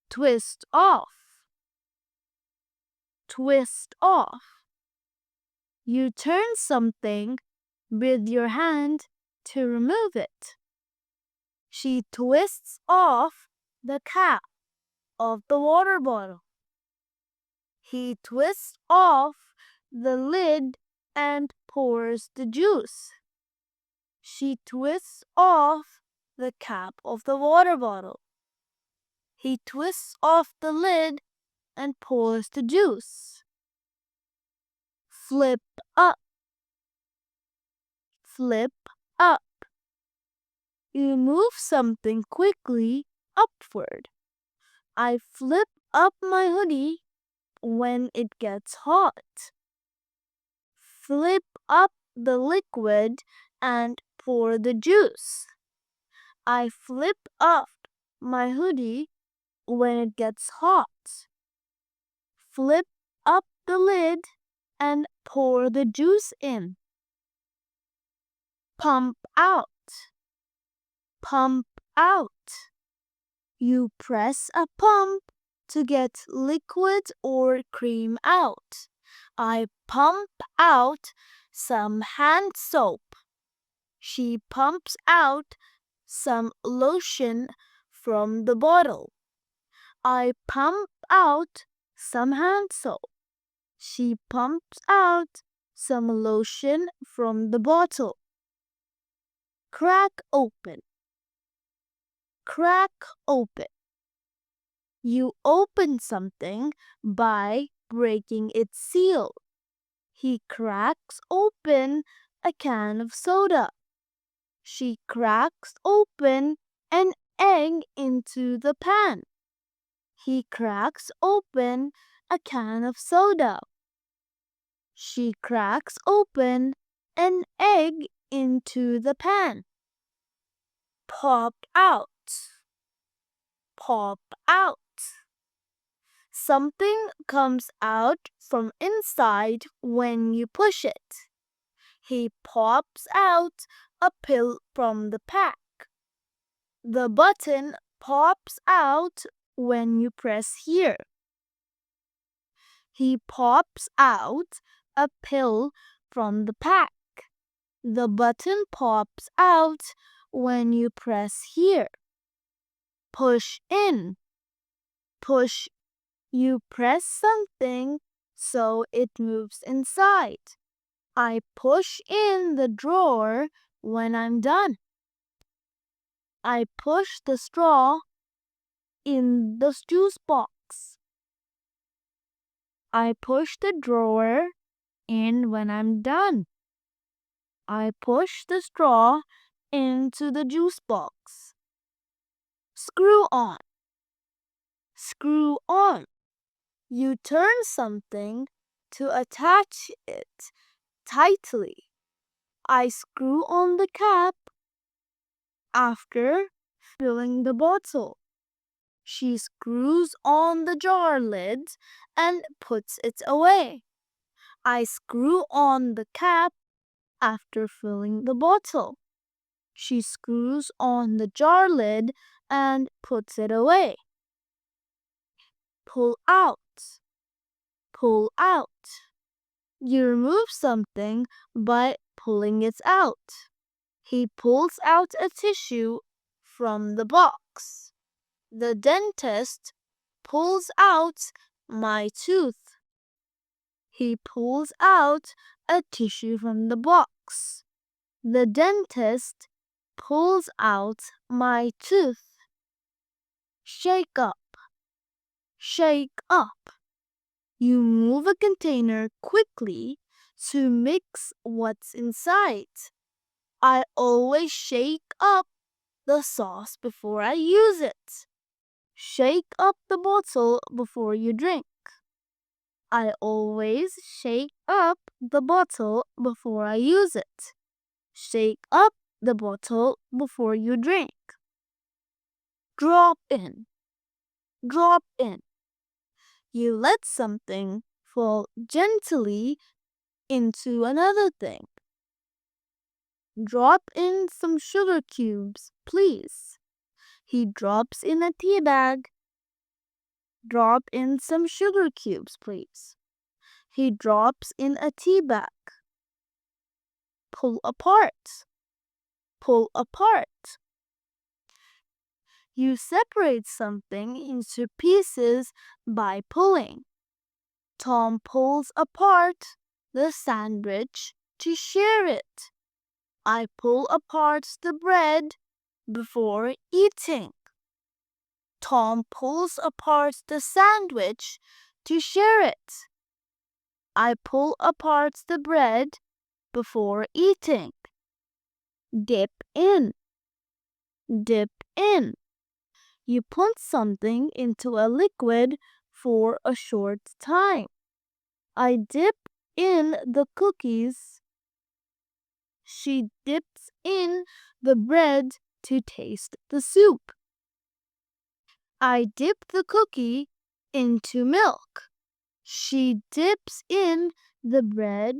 Twist off. Twist off. You turn something with your hand to remove it. She twists off the cap of the water bottle. He twists off the lid and pours the juice. She twists off the cap of the water bottle. He twists off the lid and pours the juice. Flip up. Flip up. You move something quickly upward. I flip up my hoodie when it gets hot. Flip up the liquid and pour the juice. I flip up my hoodie when it gets hot. Flip up the lid and pour the juice in. Pump out. Pump out. You press a pump to get liquid or cream out. I pump out some hand soap. She pumps out some lotion from the bottle. I pump out some hand soap. She pumps out some lotion from the bottle. Crack open. Crack open. You open something by breaking its seal. He cracks open a can of soda. She cracks open an egg into the pan. He cracks open a can of soda. She cracks open an egg into the pan. Pop out. Pop out. Something comes out from inside when you push it. He pops out a pill from the pack. The button pops out when you press here. He pops out a pill from the pack. The button pops out when you press here. Push in. Push. You press something so it moves inside. I push in the drawer when I'm done. I push the straw in the juice box. I push the drawer in when I'm done. I push the straw into the juice box. Screw on. Screw on. You turn something to attach it tightly. I screw on the cap after filling the bottle. She screws on the jar lid and puts it away. I screw on the cap after filling the bottle. She screws on the jar lid and puts it away. Pull out. Pull out. You remove something by pulling it out. He pulls out a tissue from the box. The dentist pulls out my tooth. He pulls out a tissue from the box. The dentist pulls out my tooth. Shake up. Shake up. You move a container quickly to mix what's inside. I always shake up the sauce before I use it. Shake up the bottle before you drink. I always shake up the bottle before I use it. Shake up the bottle before you drink. Drop in. Drop in. You let something fall gently into another thing. Drop in some sugar cubes, please. He drops in a tea bag. Drop in some sugar cubes, please. He drops in a tea bag. Pull apart. Pull apart. You separate something into pieces by pulling. Tom pulls apart the sandwich to share it. I pull apart the bread before eating. Tom pulls apart the sandwich to share it. I pull apart the bread before eating. Dip in. Dip in. You put something into a liquid for a short time. I dip in the cookies. She dips in the bread to taste the soup. I dip the cookie into milk. She dips in the bread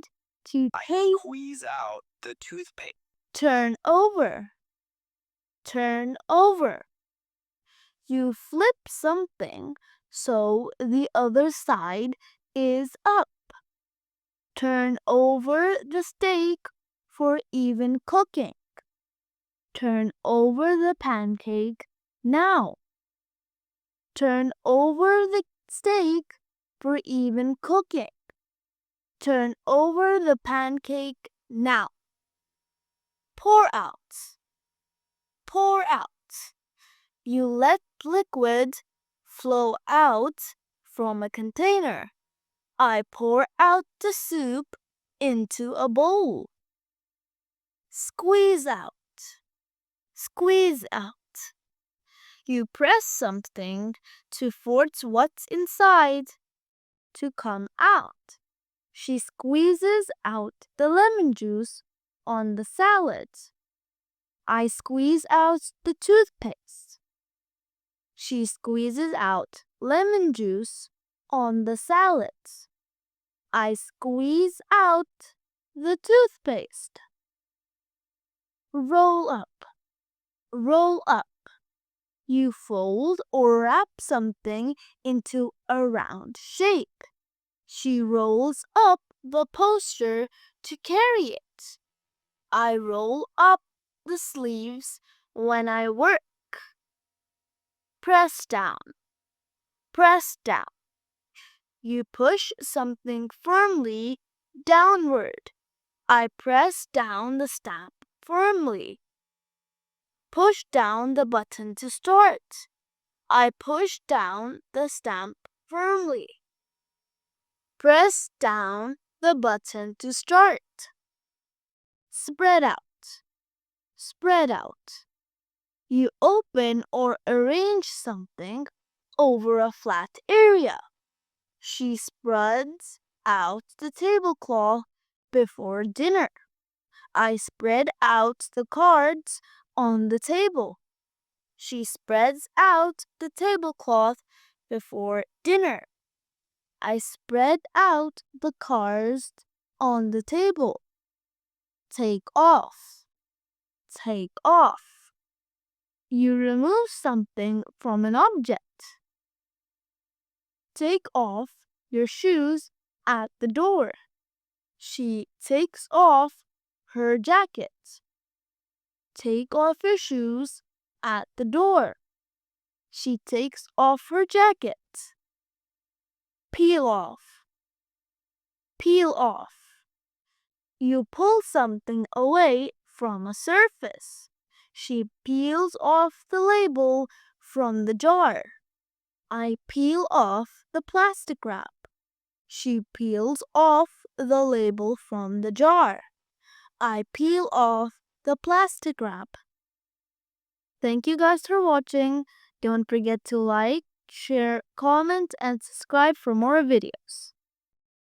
to taste. Squeeze out the toothpaste. Turn over. Turn over. You flip something so the other side is up. Turn over the steak for even cooking. Turn over the pancake now. Turn over the steak for even cooking. Turn over the pancake now. Pour out. Pour out. You let liquid flow out from a container. I pour out the soup into a bowl. Squeeze out. Squeeze out. You press something to force what's inside to come out. She squeezes out the lemon juice on the salad. I squeeze out the toothpaste. She squeezes out lemon juice on the salad. I squeeze out the toothpaste. Roll up. Roll up. You fold or wrap something into a round shape. She rolls up the poster to carry it. I roll up the sleeves when I work. Press down. Press down. You push something firmly downward. I press down the stamp firmly. Push down the button to start. I push down the stamp firmly. Press down the button to start. Spread out. Spread out. You open or arrange something over a flat area. She spreads out the tablecloth before dinner. I spread out the cards on the table. She spreads out the tablecloth before dinner. I spread out the cards on the table. Take off. Take off. You remove something from an object. Take off your shoes at the door. She takes off her jacket. Take off your shoes at the door. She takes off her jacket. Peel off. Peel off. You pull something away from a surface. She peels off the label from the jar. I peel off the plastic wrap. She peels off the label from the jar. I peel off the plastic wrap. Thank you guys for watching. Don't forget to like, share, comment, and subscribe for more videos.